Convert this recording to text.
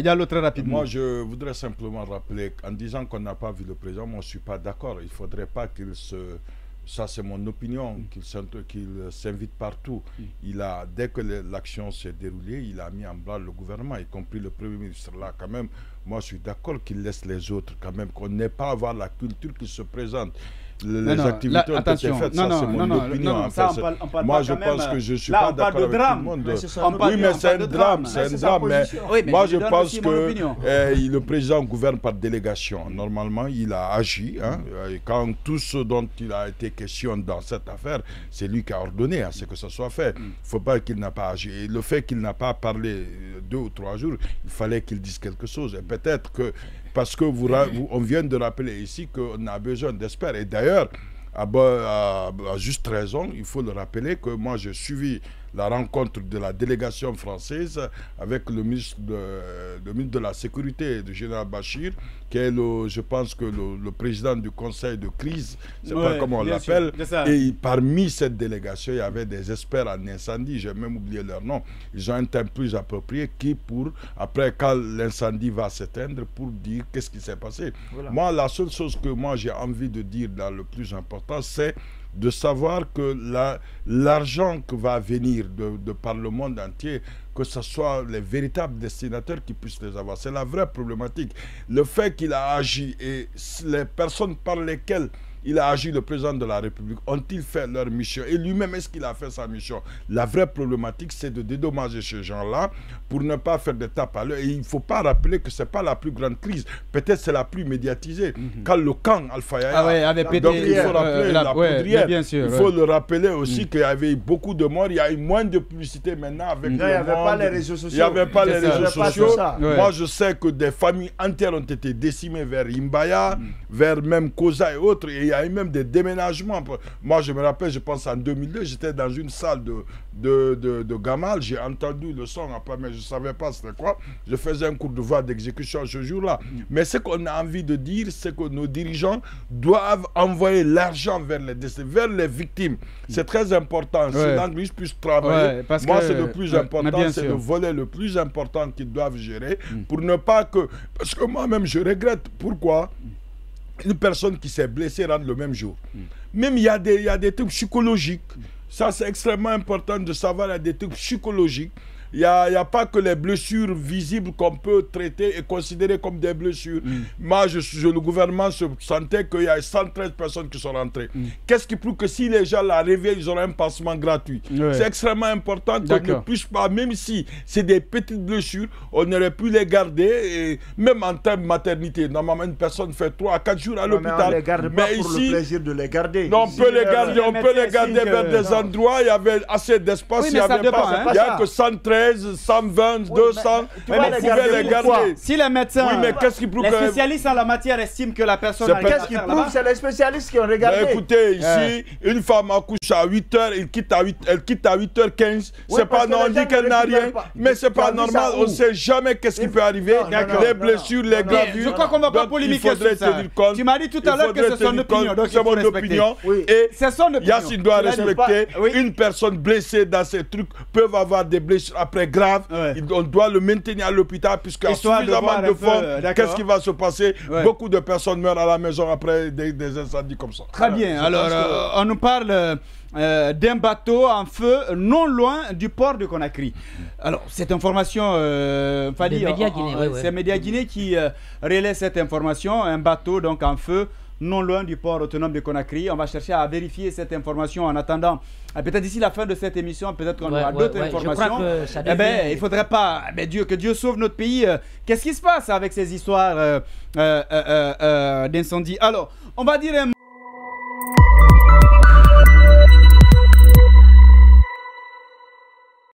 Diallo, très rapidement. Moi, je voudrais simplement rappeler, en disant qu'on n'a pas vu le président, moi je ne suis pas d'accord. Il ne faudrait pas qu'il se... Ça, c'est mon opinion, qu'il s'invite partout. Dès que l'action s'est déroulée, il a mis en branle le gouvernement, y compris le Premier ministre. Là, quand même, moi, je suis d'accord qu'il laisse les autres, quand même, qu'on n'ait pas à avoir la culture qui se présente. Les activités ont été faites, ça c'est mon opinion. Moi je pense que je ne suis pas d'accord avec tout le monde. Oui, mais c'est un drame, c'est un drame. Moi je pense que le président gouverne par délégation. Normalement, il a agi. Quand tout ce dont il a été question dans cette affaire, c'est lui qui a ordonné à ce que ça soit fait. Il ne faut pas qu'il n'a pas agi. Et le fait qu'il n'a pas parlé 2 ou 3 jours, il fallait qu'il dise quelque chose. Et peut-être que parce que on vient de rappeler ici qu'on a besoin d'experts. Et d'ailleurs, à juste raison, il faut le rappeler que moi j'ai suivi la rencontre de la délégation française avec le ministre de la Sécurité, le général Bachir, qui est, je pense que le président du conseil de crise, c'est pas comment on l'appelle. Et parmi cette délégation, il y avait des experts en incendie, j'ai même oublié leur nom. Ils ont un thème plus approprié qui, après, quand l'incendie va s'éteindre, pour dire qu'est-ce qui s'est passé. Voilà. Moi, la seule chose que moi j'ai envie de dire dans le plus important, c'est de savoir que l'argent qui va venir par le monde entier, que ce soit les véritables destinataires qui puissent les avoir. C'est la vraie problématique. Le fait qu'il a agi et les personnes par lesquelles il a agi, le président de la République, ont-ils fait leur mission? Et lui-même, est-ce qu'il a fait sa mission? La vraie problématique, c'est de dédommager ces gens-là pour ne pas faire des tapes à l'heure. Et il ne faut pas rappeler que ce n'est pas la plus grande crise. Peut-être c'est la plus médiatisée. Quand le camp Alpha Yahya avait pété, donc il faut rappeler la poudrière. Bien sûr, il faut le rappeler aussi qu'il y avait beaucoup de morts. Il y a eu moins de publicité maintenant avec il n'y avait pas les réseaux sociaux. Il n'y avait pas les réseaux sociaux. Ouais. Moi, je sais que des familles entières ont été décimées vers Imbaya, vers même Koza et autres. Et il y a eu même des déménagements. Moi, je me rappelle, je pense en 2002, j'étais dans une salle de Gamal. J'ai entendu le son après, mais je ne savais pas c'était quoi. Je faisais un cours de voix d'exécution ce jour-là. Mais ce qu'on a envie de dire, c'est que nos dirigeants doivent envoyer l'argent vers les victimes. C'est très important. Si l'Anglais puisse travailler, moi, c'est le plus important. C'est le volet le plus important qu'ils doivent gérer pour ne pas que... Parce que moi-même, je regrette. Pourquoi une personne qui s'est blessée rentre le même jour. Même il y a des trucs psychologiques. Ça, c'est extrêmement important de savoir, il y a des trucs psychologiques. Il n'y a pas que les blessures visibles qu'on peut traiter et considérer comme des blessures. Moi, le gouvernement se sentait qu'il y a 113 personnes qui sont rentrées. Qu'est-ce qui prouve que si les gens la réveillent, ils auront un pansement gratuit? C'est extrêmement important qu'on ne puisse pas, même si c'est des petites blessures, on aurait pu les garder, et même en termes de maternité. Normalement, une personne fait 3 à 4 jours à l'hôpital. Mais on ne les garde pas pour le plaisir de les garder. Non, on peut les garder vers des endroits, il y avait assez d'espace, il n'y avait pas. Il n'y a que 113. 120, 200, on pouvait les garder. Si les médecins, les spécialistes en la matière estiment que la personne... Qu'est-ce qui prouve? C'est les spécialistes qui ont regardé. Écoutez, ici, une femme accouche à 8h, elle quitte à 8h15. C'est pas normal, on dit qu'elle n'a rien, mais c'est pas normal, on ne sait jamais qu'est-ce qui peut arriver. Les blessures, les gravures. Je crois qu'on ne va pas polémiquer sur ça. Tu m'as dit tout à l'heure que c'est son opinion. C'est mon opinion. Et Yassine doit respecter. Une personne blessée dans ces trucs peuvent avoir des blessures après grave, on doit le maintenir à l'hôpital puisqu'il y a suffisamment de fonds. Qu'est-ce qui va se passer? Beaucoup de personnes meurent à la maison après des incendies comme ça. Très bien. Alors, on nous parle d'un bateau en feu non loin du port de Conakry. Alors, cette information, c'est Média Guinée qui relaie cette information. Un bateau donc en feu non loin du port autonome de Conakry. On va chercher à vérifier cette information en attendant. Peut-être d'ici la fin de cette émission, peut-être qu'on aura d'autres informations. Il ne faudrait pas... que Dieu sauve notre pays. Qu'est-ce qui se passe avec ces histoires d'incendie? Alors, on va dire un mot.